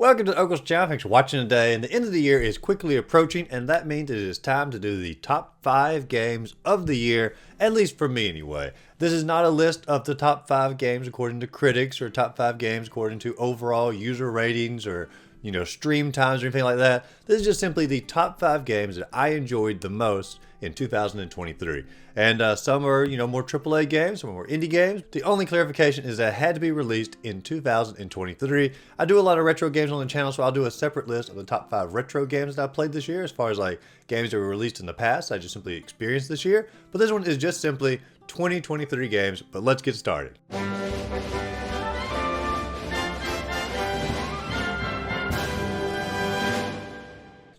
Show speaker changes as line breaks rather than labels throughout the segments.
Welcome to the Ogles channel. Thanks for watching today. And the end of the year is quickly approaching, and that means it is time to do the top 5 games of the year, at least for me anyway. This is not a list of the top 5 games according to critics or top 5 games according to overall user ratings or stream times or anything like that. This is just simply the top 5 games that I enjoyed the most in 2023. And some are, more AAA games, some are more indie games. The only clarification is that it had to be released in 2023. I do a lot of retro games on the channel, so I'll do a separate list of the top 5 retro games that I played this year, as far as like games that were released in the past I just simply experienced this year. But this one is just simply 2023 games, but let's get started.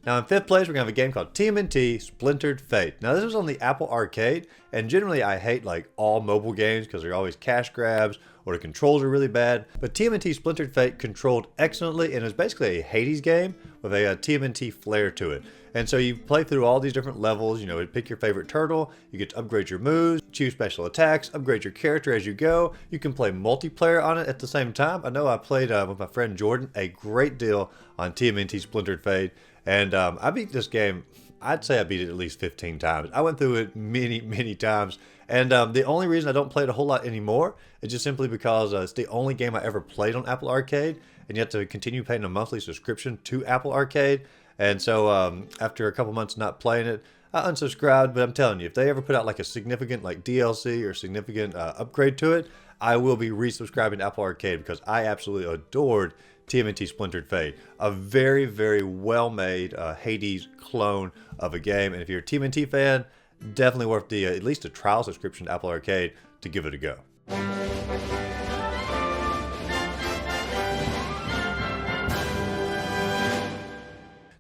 Now in 5th place, we're going to have a game called TMNT Splintered Fate. Now this was on the Apple Arcade, and generally I hate like all mobile games because they're always cash grabs or the controls are really bad. But TMNT Splintered Fate controlled excellently, and it's basically a Hades game with a TMNT flair to it. And so you play through all these different levels, pick your favorite turtle, you get to upgrade your moves, choose special attacks, upgrade your character as you go. You can play multiplayer on it at the same time. I know I played with my friend Jordan a great deal on TMNT Splintered Fate. And I beat this game, I'd say I beat it at least 15 times. I went through it many times. And the only reason I don't play it a whole lot anymore is just simply because it's the only game I ever played on Apple Arcade. And you have to continue paying a monthly subscription to Apple Arcade. And so after a couple months not playing it, I unsubscribed. But I'm telling you, if they ever put out like a significant like DLC or significant upgrade to it, I will be resubscribing to Apple Arcade because I absolutely adored TMNT Splintered Fate. A very well-made Hades clone of a game. And if you're a TMNT fan, definitely worth the at least a trial subscription to Apple Arcade to give it a go.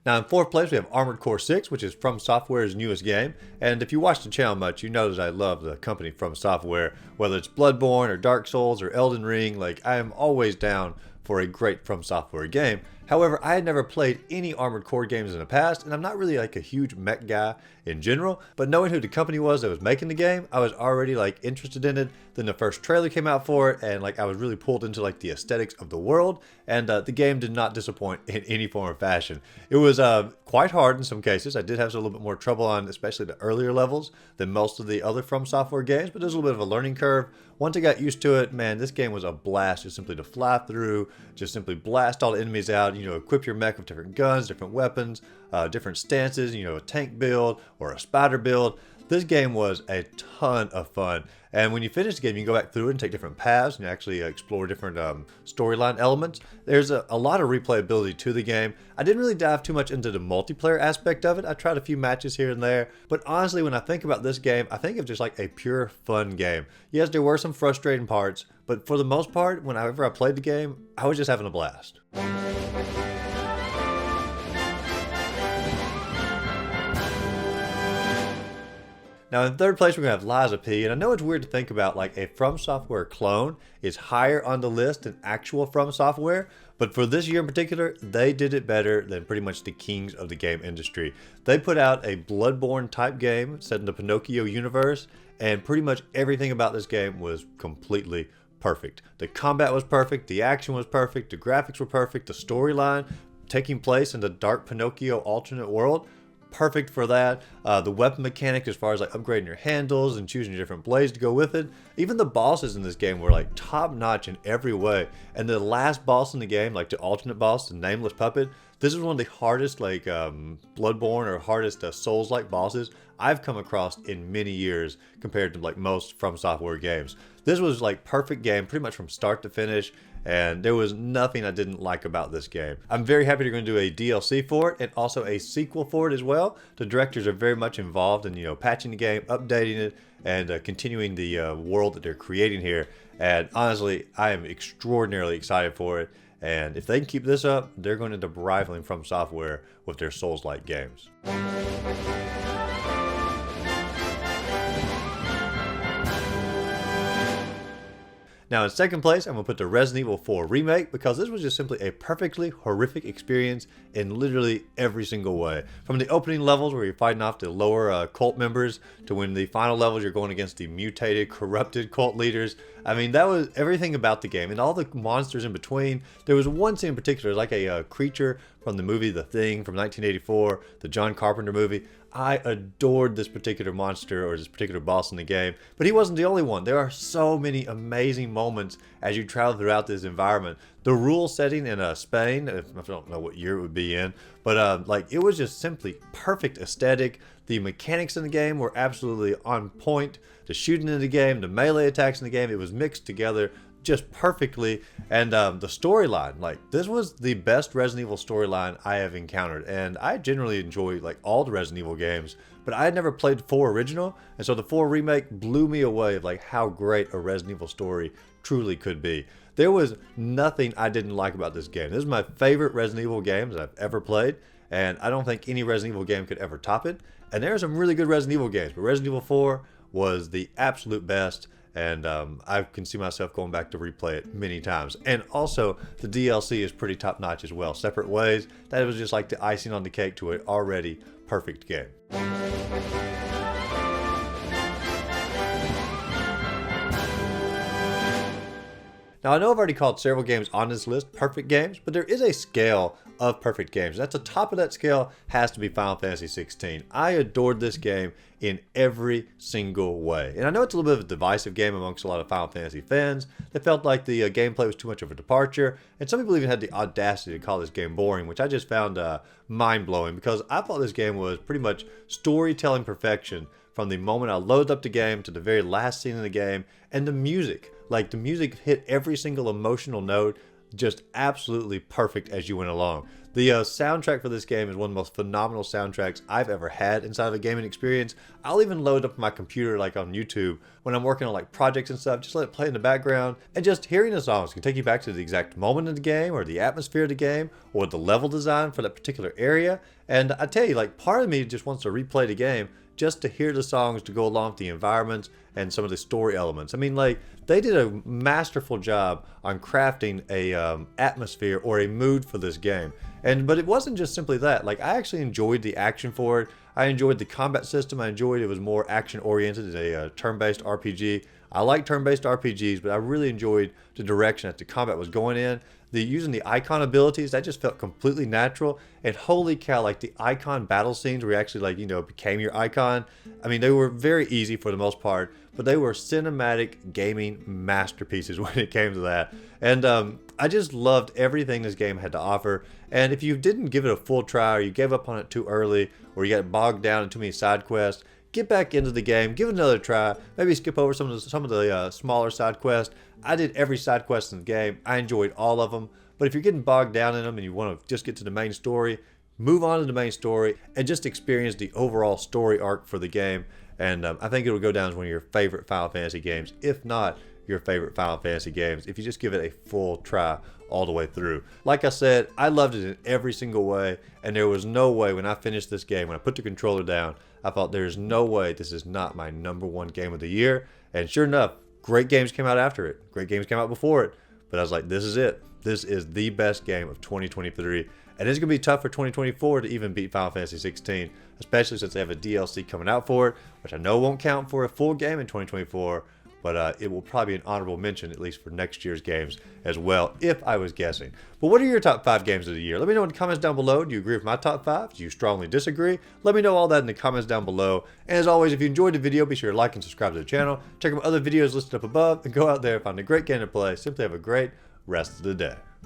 Now in 4th place, we have Armored Core 6, which is From Software's newest game. And if you watch the channel much, you know that I love the company From Software. Whether it's Bloodborne or Dark Souls or Elden Ring, like I am always down for a great From Software game. However, I had never played any Armored Core games in the past, and I'm not really like a huge mech guy in general, but knowing who the company was that was making the game, I was already like interested in it. Then the first trailer came out for it, and like I was really pulled into like the aesthetics of the world, and the game did not disappoint in any form or fashion. It was quite hard in some cases. I did have a little bit more trouble on especially the earlier levels than most of the other From Software games, but there's a little bit of a learning curve. Once I got used to it, man, this game was a blast just simply to fly through, just simply blast all the enemies out, equip your mech with different guns, different weapons, different stances, a tank build or a spider build. This game was a ton of fun. And when you finish the game, you can go back through it and take different paths and actually explore different storyline elements. There's a lot of replayability to the game. I didn't really dive too much into the multiplayer aspect of it. I tried a few matches here and there. But honestly, when I think about this game, I think of just like a pure fun game. Yes, there were some frustrating parts, but for the most part, whenever I played the game, I was just having a blast. Now in 3rd place, we're going to have Liza P. And I know it's weird to think about like a From Software clone is higher on the list than actual From Software. But for this year in particular, they did it better than pretty much the kings of the game industry. They put out a Bloodborne type game set in the Pinocchio universe. And pretty much everything about this game was completely perfect. The combat was perfect. The action was perfect. The graphics were perfect. The storyline taking place in the dark Pinocchio alternate world, perfect for that. The weapon mechanic as far as like upgrading your handles and choosing your different blades to go with it. Even the bosses in this game were like top notch in every way. And the last boss in the game, like the alternate boss, the nameless puppet, this is one of the hardest like Bloodborne or hardest Souls-like bosses I've come across in many years compared to like most From Software games. This was like perfect game pretty much from start to finish. And there was nothing I didn't like about this game. I'm very happy they're going to do a DLC for it and also a sequel for it as well. The directors are very much involved in patching the game, updating it, and continuing the world that they're creating here. And honestly, I am extraordinarily excited for it. And if they can keep this up, they're going to end up rivaling From Software with their Souls-like games. Now in second place, I'm going to put the Resident Evil 4 Remake because this was just simply a perfectly horrific experience in literally every single way. From the opening levels where you're fighting off the lower cult members to when the final levels you're going against the mutated, corrupted cult leaders. I mean, that was everything about the game and all the monsters in between. There was one scene in particular, like a creature from the movie The Thing from 1984, the John Carpenter movie. I adored this particular monster or this particular boss in the game, but he wasn't the only one. There are so many amazing moments as you travel throughout this environment. The rule setting in Spain, I don't know what year it would be in, but like it was just simply perfect aesthetic. The mechanics in the game were absolutely on point. The shooting in the game, the melee attacks in the game, it was mixed together just perfectly. And the storyline, like this was the best Resident Evil storyline I have encountered, and I generally enjoy like all the Resident Evil games, but I had never played 4 original, and so the 4 remake blew me away of like how great a Resident Evil story truly could be. There was nothing I didn't like about this game. This is my favorite Resident Evil game that I've ever played, and I don't think any Resident Evil game could ever top it. And there are some really good Resident Evil games, but Resident Evil 4 was the absolute best. And I can see myself going back to replay it many times. And also, the DLC is pretty top-notch as well. Separate Ways, that was just like the icing on the cake to an already perfect game. Now, I know I've already called several games on this list perfect games, but there is a scale of perfect games. At the top of that scale has to be Final Fantasy 16. I adored this game in every single way. And I know it's a little bit of a divisive game amongst a lot of Final Fantasy fans. They felt like the gameplay was too much of a departure, and some people even had the audacity to call this game boring, which I just found mind-blowing because I thought this game was pretty much storytelling perfection from the moment I loaded up the game to the very last scene in the game. And the music, like the music hit every single emotional note just absolutely perfect as you went along. The soundtrack for this game is one of the most phenomenal soundtracks I've ever had inside of a gaming experience. I'll even load up my computer like on YouTube when I'm working on like projects and stuff, just let it play in the background, and just hearing the songs can take you back to the exact moment of the game or the atmosphere of the game or the level design for that particular area. And I tell you, like part of me just wants to replay the game just to hear the songs to go along with the environments and some of the story elements. I mean, like, they did a masterful job on crafting a atmosphere or a mood for this game. But it wasn't just simply that. Like, I actually enjoyed the action for it. I enjoyed the combat system. I enjoyed it was more action-oriented, a turn-based RPG. I like turn-based RPGs, but I really enjoyed the direction that the combat was going in. Using the icon abilities, that just felt completely natural. And holy cow, like the icon battle scenes where you actually like, you know, became your icon. I mean, they were very easy for the most part, but they were cinematic gaming masterpieces when it came to that. And I just loved everything this game had to offer. And if you didn't give it a full try, or you gave up on it too early, or you got bogged down in too many side quests, get back into the game, give it another try, maybe skip over some of the smaller side quests. I did every side quest in the game. I enjoyed all of them. But if you're getting bogged down in them and you want to just get to the main story, move on to the main story and just experience the overall story arc for the game. And I think it'll go down as one of your favorite Final Fantasy games, if not your favorite Final Fantasy games, if you just give it a full try all the way through. Like I said, I loved it in every single way, and there was no way when I finished this game, when I put the controller down, I thought there's no way this is not my #1 game of the year. And sure enough, great games came out after it. Great games came out before it. But I was like, this is it. This is the best game of 2023. And it's going to be tough for 2024 to even beat Final Fantasy 16, especially since they have a DLC coming out for it, which I know won't count for a full game in 2024, but it will probably be an honorable mention, at least for next year's games as well, if I was guessing. But what are your top 5 games of the year? Let me know in the comments down below. Do you agree with my top 5? Do you strongly disagree? Let me know all that in the comments down below. And as always, if you enjoyed the video, be sure to like and subscribe to the channel. Check out my other videos listed up above, and go out there and find a great game to play. Simply have a great rest of the day.